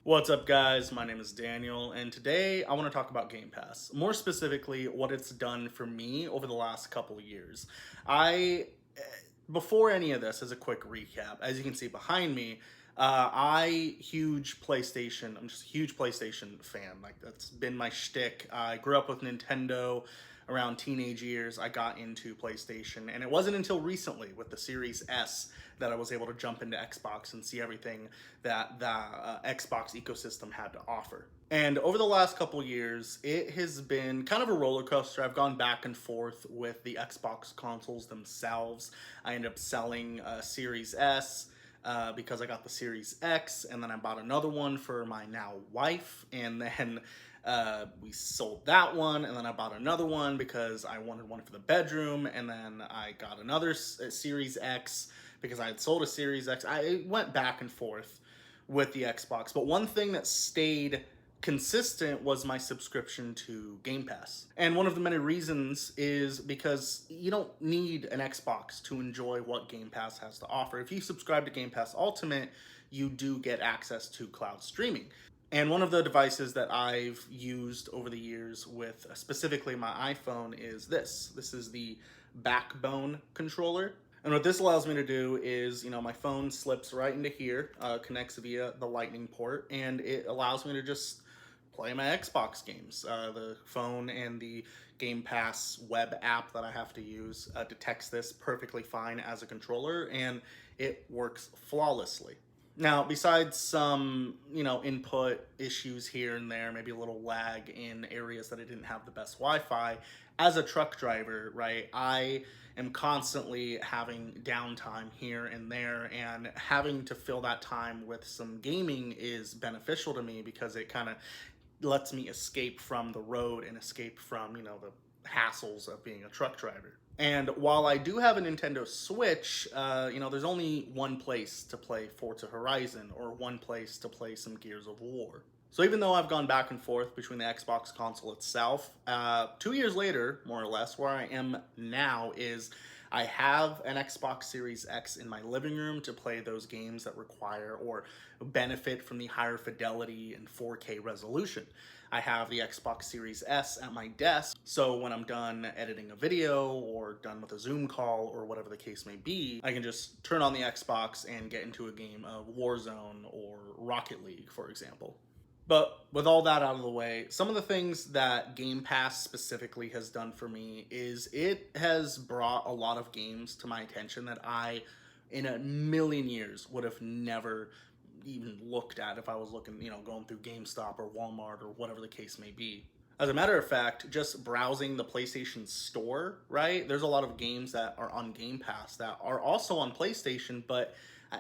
What's up, guys? My name is Daniel, and today I want to talk about Game Pass. More specifically, what it's done for me over the last couple of years. Before any of this, as a quick recap, as you can see behind me, I'm just a huge PlayStation fan. Like, that's been my shtick. I grew up with Nintendo. Around teenage years, I got into PlayStation, and it wasn't until recently with the Series S that I was able to jump into Xbox and see everything that the Xbox ecosystem had to offer. And over the last couple years, it has been kind of a roller coaster. I've gone back and forth with the Xbox consoles themselves. I ended up selling Series S, because I got the Series X, and then I bought another one for my now wife, and then we sold that one, and then I bought another one because I wanted one for the bedroom, and then I got another Series X because I had sold a Series X. I went back and forth with the Xbox, but one thing that stayed consistent was my subscription to Game Pass. And one of the many reasons is because you don't need an Xbox to enjoy what Game Pass has to offer. If you subscribe to Game Pass Ultimate, you do get access to cloud streaming. And one of the devices that I've used over the years with specifically my iPhone is this. This is the Backbone controller. And what this allows me to do is, my phone slips right into here, connects via the Lightning port, and it allows me to just play my Xbox games. The phone and the Game Pass web app that I have to use detects this perfectly fine as a controller, and it works flawlessly. Now, besides some, input issues here and there, maybe a little lag in areas that I didn't have the best Wi-Fi, as a truck driver, right, I am constantly having downtime here and there, and having to fill that time with some gaming is beneficial to me because it kind of lets me escape from the road and escape from, the hassles of being a truck driver. And while I do have a Nintendo Switch, there's only one place to play Forza Horizon or one place to play some Gears of War. So even though I've gone back and forth between the Xbox console itself, 2 years later, more or less, where I am now is I have an Xbox Series X in my living room to play those games that require or benefit from the higher fidelity and 4K resolution. I have the Xbox Series S at my desk, so when I'm done editing a video or done with a Zoom call or whatever the case may be, I can just turn on the Xbox and get into a game of Warzone or Rocket League, for example. But with all that out of the way, some of the things that Game Pass specifically has done for me is it has brought a lot of games to my attention that I, in a million years, would have never even looked at if I was looking, going through GameStop or Walmart or whatever the case may be. As a matter of fact, just browsing the PlayStation Store, right? There's a lot of games that are on Game Pass that are also on PlayStation, but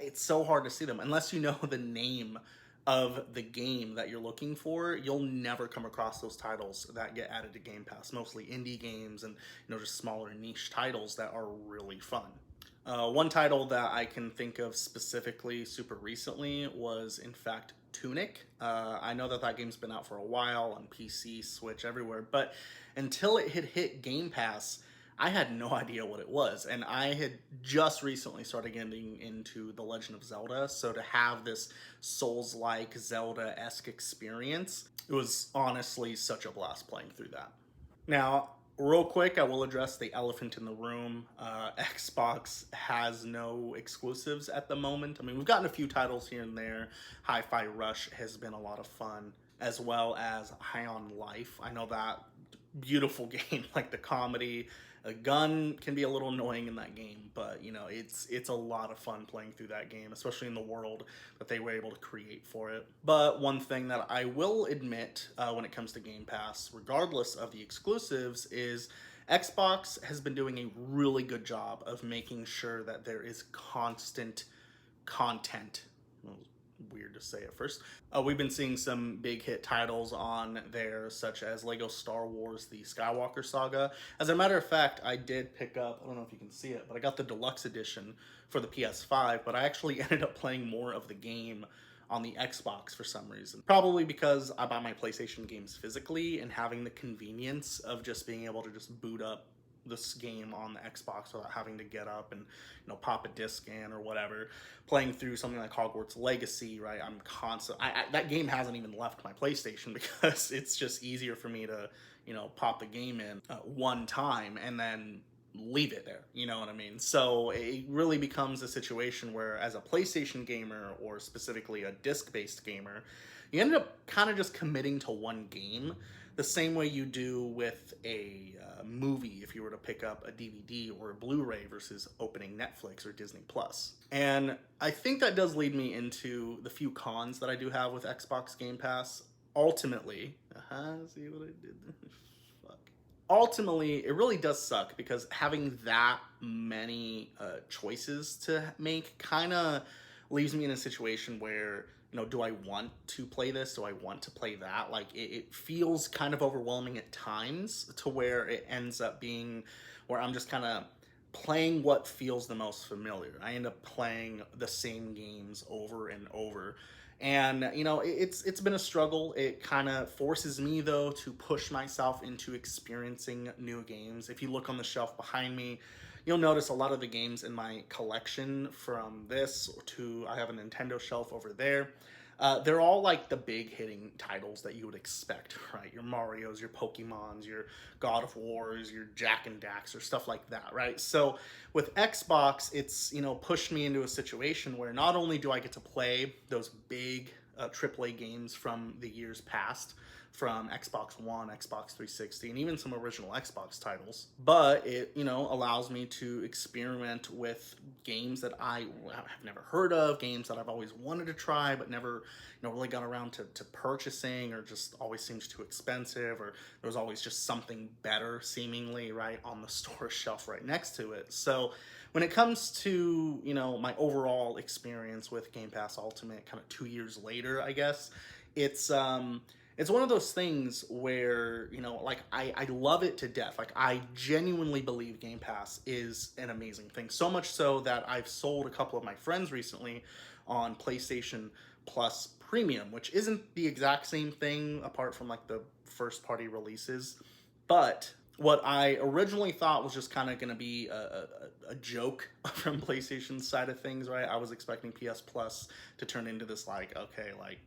it's so hard to see them. Unless you know the name of the game that you're looking for, you'll never come across those titles that get added to Game Pass. Mostly indie games and, just smaller niche titles that are really fun. One title that I can think of specifically super recently was, in fact, Tunic. I know that game's been out for a while on PC, Switch, everywhere, but until it had hit Game Pass, I had no idea what it was, and I had just recently started getting into The Legend of Zelda, so to have this Souls-like, Zelda-esque experience, it was honestly such a blast playing through that. Now, real quick, I will address the elephant in the room. Xbox has no exclusives at the moment. I mean, we've gotten a few titles here and there. Hi-Fi Rush has been a lot of fun, as well as High on Life. I know that beautiful game, like the comedy. A gun can be a little annoying in that game, but it's a lot of fun playing through that game, especially in the world that they were able to create for it. But one thing that I will admit when it comes to Game Pass, regardless of the exclusives, is Xbox has been doing a really good job of making sure that there is constant content. Weird to say at first. We've been seeing some big hit titles on there, such as Lego Star Wars, the Skywalker Saga. As a matter of fact, I did pick up, I don't know if you can see it, but I got the deluxe edition for the PS5, but I actually ended up playing more of the game on the Xbox for some reason. Probably because I buy my PlayStation games physically, and having the convenience of just being able to just boot up this game on the Xbox without having to get up and pop a disc in or whatever. Playing through something like Hogwarts Legacy, right? I'm constant. That game hasn't even left my PlayStation because it's just easier for me to pop the game in one time and then leave it there. You know what I mean? So it really becomes a situation where, as a PlayStation gamer, or specifically a disc-based gamer, you end up kind of just committing to one game the same way you do with a movie if you were to pick up a DVD or a Blu-ray versus opening Netflix or Disney Plus. And I think that does lead me into the few cons that I do have with Xbox Game Pass. Ultimately, see what I did there? Fuck. Ultimately, it really does suck because having that many choices to make kind of leaves me in a situation where, do I want to play this? Do I want to play that? Like, it feels kind of overwhelming at times, to where it ends up being where I'm just kind of playing what feels the most familiar. I end up playing the same games over and over. And it's been a struggle. It kind of forces me, though, to push myself into experiencing new games. If you look on the shelf behind me, you'll notice a lot of the games in my collection, from this to, I have a Nintendo shelf over there. They're all like the big hitting titles that you would expect, right? Your Marios, your Pokemons, your God of Wars, your Jak and Dax, or stuff like that, right? So with Xbox, it's pushed me into a situation where not only do I get to play those big AAA games from the years past, from Xbox One, Xbox 360, and even some original Xbox titles, but it allows me to experiment with games that I have never heard of, games that I've always wanted to try but never really got around to purchasing, or just always seems too expensive, or there was always just something better seemingly right on the store shelf right next to it. So when it comes to my overall experience with Game Pass Ultimate, kind of 2 years later, I guess, it's one of those things where, like, I love it to death. Like, I genuinely believe Game Pass is an amazing thing. So much so that I've sold a couple of my friends recently on PlayStation Plus Premium, which isn't the exact same thing apart from like the first party releases. But what I originally thought was just kind of going to be a joke from PlayStation's side of things, right? I was expecting PS Plus to turn into this, like, okay, like,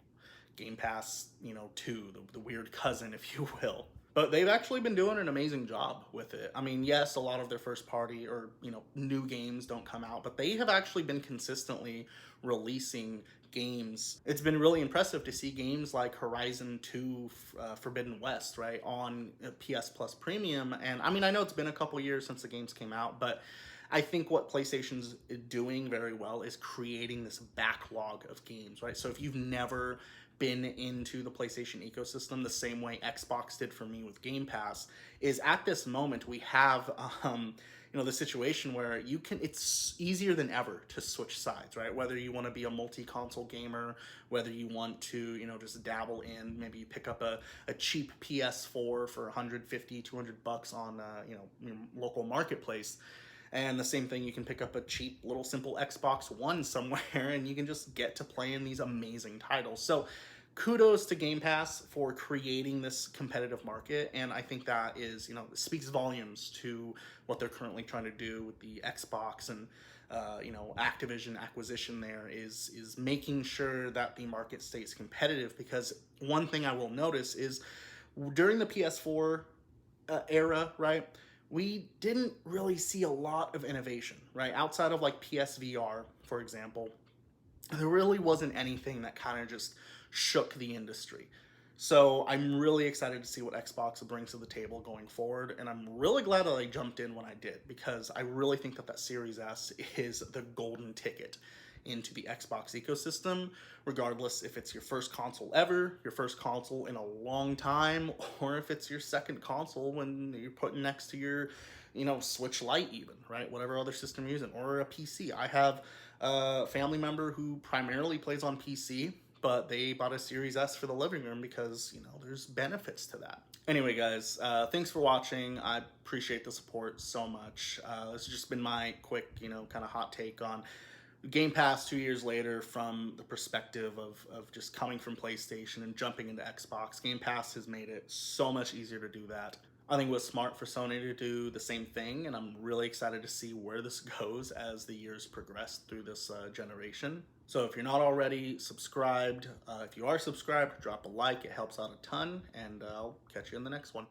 Game Pass, 2, the weird cousin, if you will. But they've actually been doing an amazing job with it. I mean, yes, a lot of their first party or, new games don't come out, but they have actually been consistently releasing games. It's been really impressive to see games like Horizon 2 Forbidden West, right, on PS Plus Premium. And I mean, I know it's been a couple years since the games came out, but I think what PlayStation's doing very well is creating this backlog of games, right? So if you've never been into the PlayStation ecosystem the same way Xbox did for me with Game Pass, is at this moment we have the situation where it's easier than ever to switch sides, right? Whether you want to be a multi-console gamer, whether you want to just dabble in, maybe you pick up a cheap PS4 for 150 $200 on your local marketplace. And the same thing, you can pick up a cheap little simple Xbox One somewhere and you can just get to playing these amazing titles. So kudos to Game Pass for creating this competitive market. And I think that is, speaks volumes to what they're currently trying to do with the Xbox and, Activision acquisition there is making sure that the market stays competitive. Because one thing I will notice is during the PS4 era, right, we didn't really see a lot of innovation, right? Outside of like PSVR, for example, there really wasn't anything that kind of just shook the industry. So I'm really excited to see what Xbox brings to the table going forward, and I'm really glad that I jumped in when I did, because I really think that Series S is the golden ticket into the Xbox ecosystem, regardless if it's your first console ever, your first console in a long time, or if it's your second console when you're putting next to your, Switch Lite even, right? Whatever other system you're using, or a PC. I have a family member who primarily plays on PC, but they bought a Series S for the living room because, there's benefits to that. Anyway, guys, thanks for watching. I appreciate the support so much. This has just been my quick, kind of hot take on Game Pass 2 years later, from the perspective of just coming from PlayStation and jumping into Xbox. Game Pass has made it so much easier to do that. I think it was smart for Sony to do the same thing, and I'm really excited to see where this goes as the years progress through this generation. So if you're not already subscribed, if you are subscribed, drop a like. It helps out a ton, and I'll catch you in the next one.